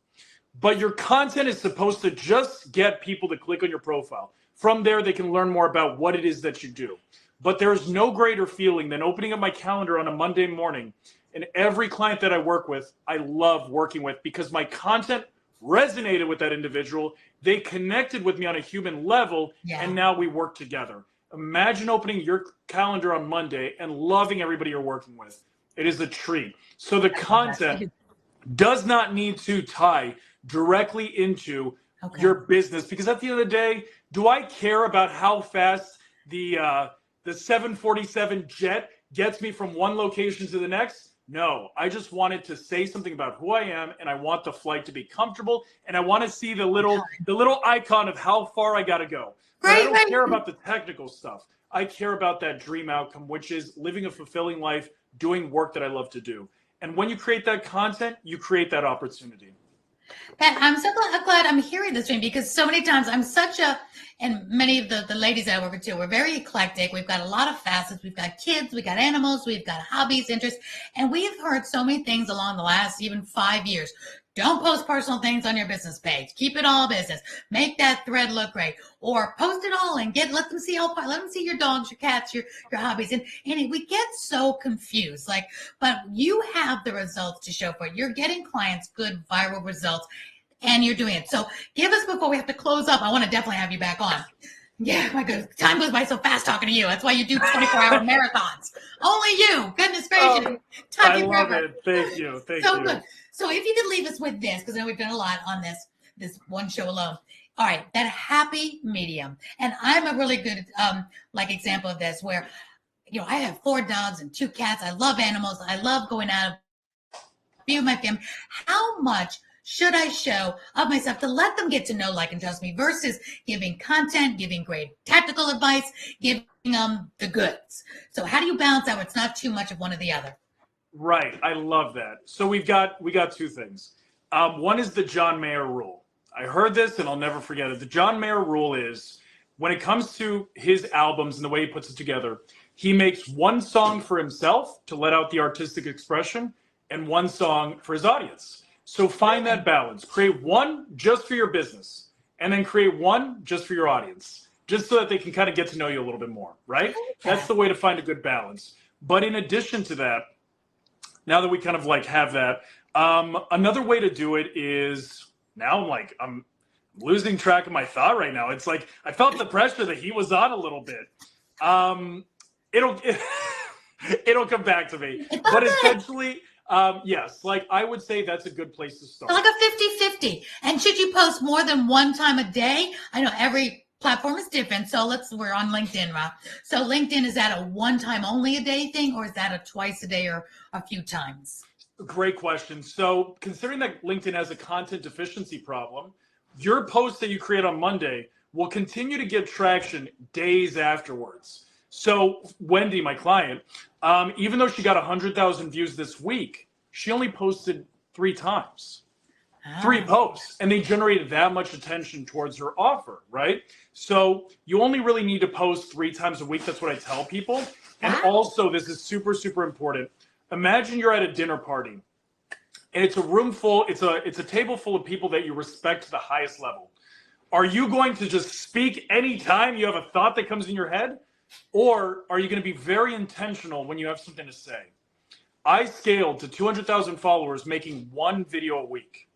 But your content is supposed to just get people to click on your profile. From there, they can learn more about what it is that you do. But there's no greater feeling than opening up my calendar on a Monday morning. And every client that I work with, I love working with, because my content resonated with that individual. They connected with me on a human level, and now we work together. Imagine opening your calendar on Monday and loving everybody you're working with. It is a treat. So the content does not need to tie directly into your business, because at the end of the day, do I care about how fast the 747 jet gets me from one location to the next? No, I just wanted to say something about who I am, and I want the flight to be comfortable, and I want to see the little icon of how far I got to go. But I don't care about the technical stuff. I care about that dream outcome, which is living a fulfilling life, doing work that I love to do. And when you create that content, you create that opportunity. Pat, I'm so glad I'm hearing this from you, because so many times I'm such a, and many of the ladies that I work with too, we're very eclectic. We've got a lot of facets. We've got kids, we've got animals, we've got hobbies, interests, and we've heard so many things along the last even 5 years. Don't post personal things on your business page. Keep it all business. Make that thread look great, or post it all and let them see your dogs, your cats, your hobbies. And we get so confused. But you have the results to show for it. You're getting clients good viral results, and you're doing it. So give us, before we have to close up, I want to definitely have you back on. Yeah, my goodness, time goes by so fast talking to you. That's why you do 24-hour marathons. Only you. Goodness gracious. I love it. Thank you. Thank you. Good. So if you could leave us with this, because I know we've done a lot on this one show alone. All right, that happy medium. And I'm a really good example of this, where I have 4 dogs and 2 cats. I love animals. I love going out, be with my family. How much should I show of myself to let them get to know, like, and trust me, versus giving content, giving great tactical advice, giving them the goods? So how do you balance that where it's not too much of one or the other? Right. I love that. So we got 2 things. One is the John Mayer rule. I heard this and I'll never forget it. The John Mayer rule is, when it comes to his albums and the way he puts it together, he makes 1 song for himself to let out the artistic expression and 1 song for his audience. So find that balance. Create 1 just for your business, and then create 1 just for your audience, just so that they can kind of get to know you a little bit more, right? That's the way to find a good balance. But in addition to that, now that we kind of have that, another way to do it is, now I'm losing track of my thought right now. It's like I felt the pressure that he was on a little bit. It'll come back to me. But essentially, yes, I would say that's a good place to start. Like a 50-50. And should you post more than 1 time a day? I know every platform is different. So we're on LinkedIn, Rob. So LinkedIn, is that a 1 time only a day thing, or is that a twice a day or a few times? Great question. So considering that LinkedIn has a content deficiency problem, your post that you create on Monday will continue to get traction days afterwards. So Wendy, my client, even though she got 100,000 views this week, she only posted 3 times. 3 posts, and they generated that much attention towards her offer, right? So you only really need to post 3 times a week. That's what I tell people. And also, this is super, super important. Imagine you're at a dinner party, and it's a room full, it's a table full of people that you respect to the highest level. Are you going to just speak anytime you have a thought that comes in your head? Or are you going to be very intentional when you have something to say? I scaled to 200,000 followers making 1 video a week.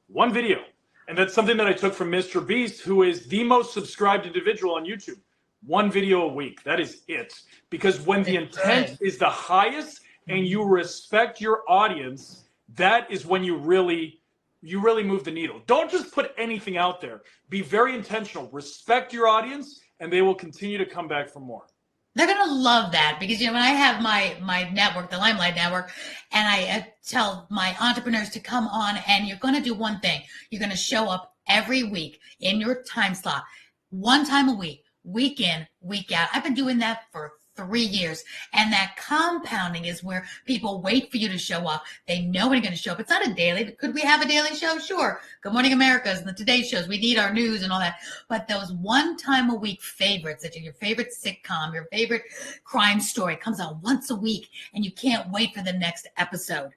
1 video. And that's something that I took from Mr. Beast, who is the most subscribed individual on YouTube. 1 video a week. That is it. Because when the intent is the highest and you respect your audience, that is when you really move the needle. Don't just put anything out there. Be very intentional. Respect your audience, and they will continue to come back for more. They're going to love that, because, when I have my network, the Limelight Network, and I tell my entrepreneurs to come on, and you're going to do one thing. You're going to show up every week in your time slot, 1 time a week, week in, week out. I've been doing that for 3 years. And that compounding is where people wait for you to show up. They know when you're going to show up. It's not a daily. Could we have a daily show? Sure. Good Morning America's and the Today shows. We need our news and all that. But those 1 time a week favorites, that are your favorite sitcom, your favorite crime story, comes out once a week, and you can't wait for the next episode.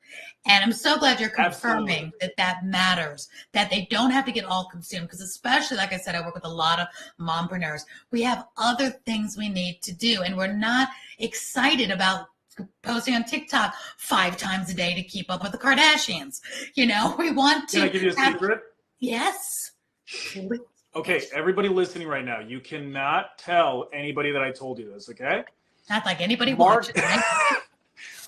And I'm so glad you're confirming that matters, that they don't have to get all consumed. Because especially, like I said, I work with a lot of mompreneurs. We have other things we need to do, and we're not excited about posting on TikTok 5 times a day to keep up with the Kardashians. We want to. Can I give you a secret? Yes. Okay, everybody listening right now, you cannot tell anybody that I told you this, okay? Not like anybody watching, right?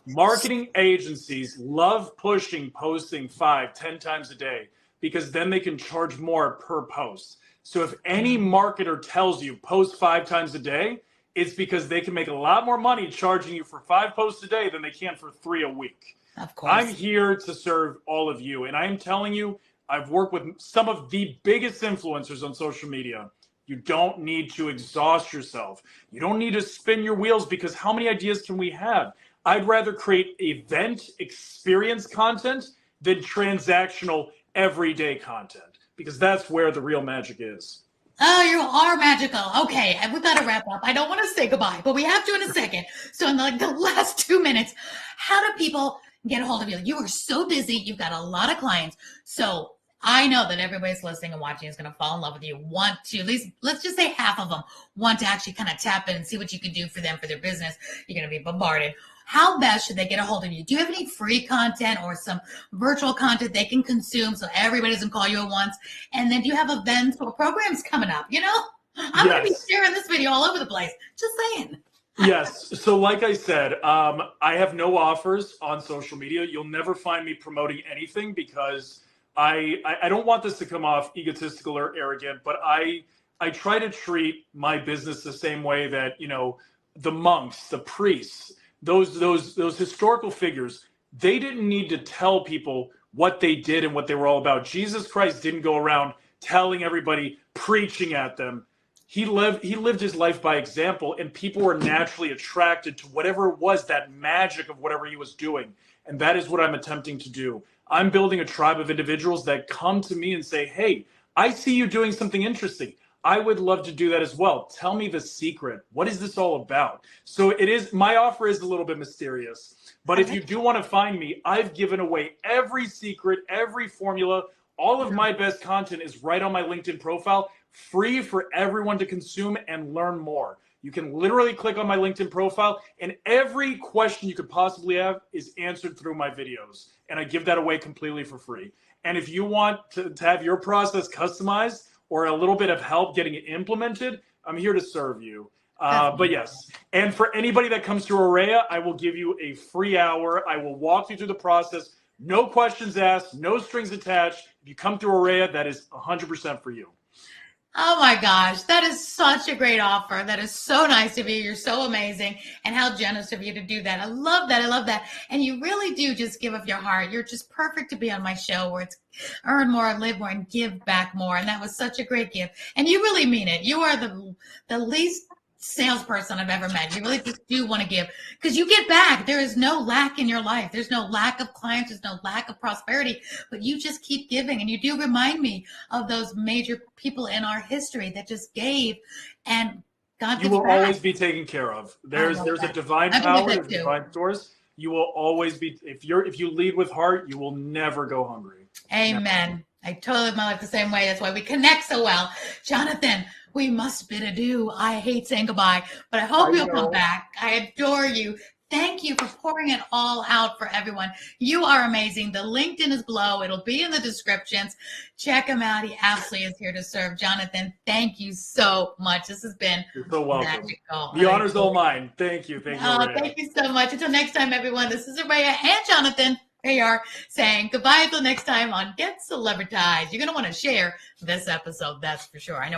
Marketing agencies love posting 5-10 times a day because then they can charge more per post. So if any marketer tells you post 5 times a day, it's because they can make a lot more money charging you for 5 posts a day than they can for 3 a week. Of course. I'm here to serve all of you. And I am telling you, I've worked with some of the biggest influencers on social media. You don't need to exhaust yourself. You don't need to spin your wheels because how many ideas can we have? I'd rather create event experience content than transactional everyday content because that's where the real magic is. Oh, you are magical. Okay, and we've got to wrap up. I don't want to say goodbye, but we have to in a second. So in the last 2 minutes, how do people get a hold of you? You are so busy. You've got a lot of clients. So I know that everybody's listening and watching is going to fall in love with you. Want to, at least, let's just say half of them want to actually kind of tap in and see what you can do for them, for their business. You're going to be bombarded. How best should they get a hold of you? Do you have any free content or some virtual content they can consume so everybody doesn't call you at once? And then do you have events or programs coming up? You know, I'm going to be sharing this video all over the place. Just saying. Yes. So like I said, I have no offers on social media. You'll never find me promoting anything because I don't want this to come off egotistical or arrogant, but I try to treat my business the same way that, you know, the monks, the priests, those historical figures, they didn't need to tell people what they did and what they were all about. Jesus Christ didn't go around telling everybody, preaching at them. He lived his life by example, and people were naturally attracted to whatever it was, that magic of whatever he was doing. And that is what I'm attempting to do. I'm building a tribe of individuals that come to me and say, hey, I see you doing something interesting. I would love to do that as well. Tell me the secret. What is this all about? So it is, my offer is a little bit mysterious, but if you do want to find me, I've given away every secret, every formula. All of my best content is right on my LinkedIn profile, free for everyone to consume and learn more. You can literally click on my LinkedIn profile and every question you could possibly have is answered through my videos. And I give that away completely for free. And if you want to have your process customized or a little bit of help getting it implemented, I'm here to serve you. But yes, and for anybody that comes to Aurea, I will give you a free hour. I will walk you through the process. No questions asked, no strings attached. If you come through Aurea, that is 100% for you. Oh my gosh, that is such a great offer. That is so nice of you. You're so amazing. And how generous of you to do that. I love that. I love that. And you really do just give of your heart. You're just perfect to be on my show where it's earn more, live more, and give back more. And that was such a great gift. And you really mean it. You are the least salesperson I've ever met. You really just do want to give because you get back. There is no lack in your life. There's no lack of clients. There's no lack of prosperity, but you just keep giving. And you do remind me of those major people in our history that just gave, and God gives you will back. Always be taken care of. There's a divine power, there's a divine source. You will always be, if you lead with heart, you will never go hungry. Amen. Never. I totally live my life the same way. That's why we connect so well. Jonathan, we must bid adieu. I hate saying goodbye, but I hope you'll come back. I adore you. Thank you for pouring it all out for everyone. You are amazing. The LinkedIn is below. It'll be in the descriptions. Check him out. He absolutely is here to serve. Jonathan, thank you so much. This has been so welcome. Magical. The honor's all mine. Thank you. Thank you. Thank you so much. Until next time, everyone, this is Aurea and Jonathan. They are saying goodbye until next time on Get Celebritized. You're going to want to share this episode, that's for sure. I know.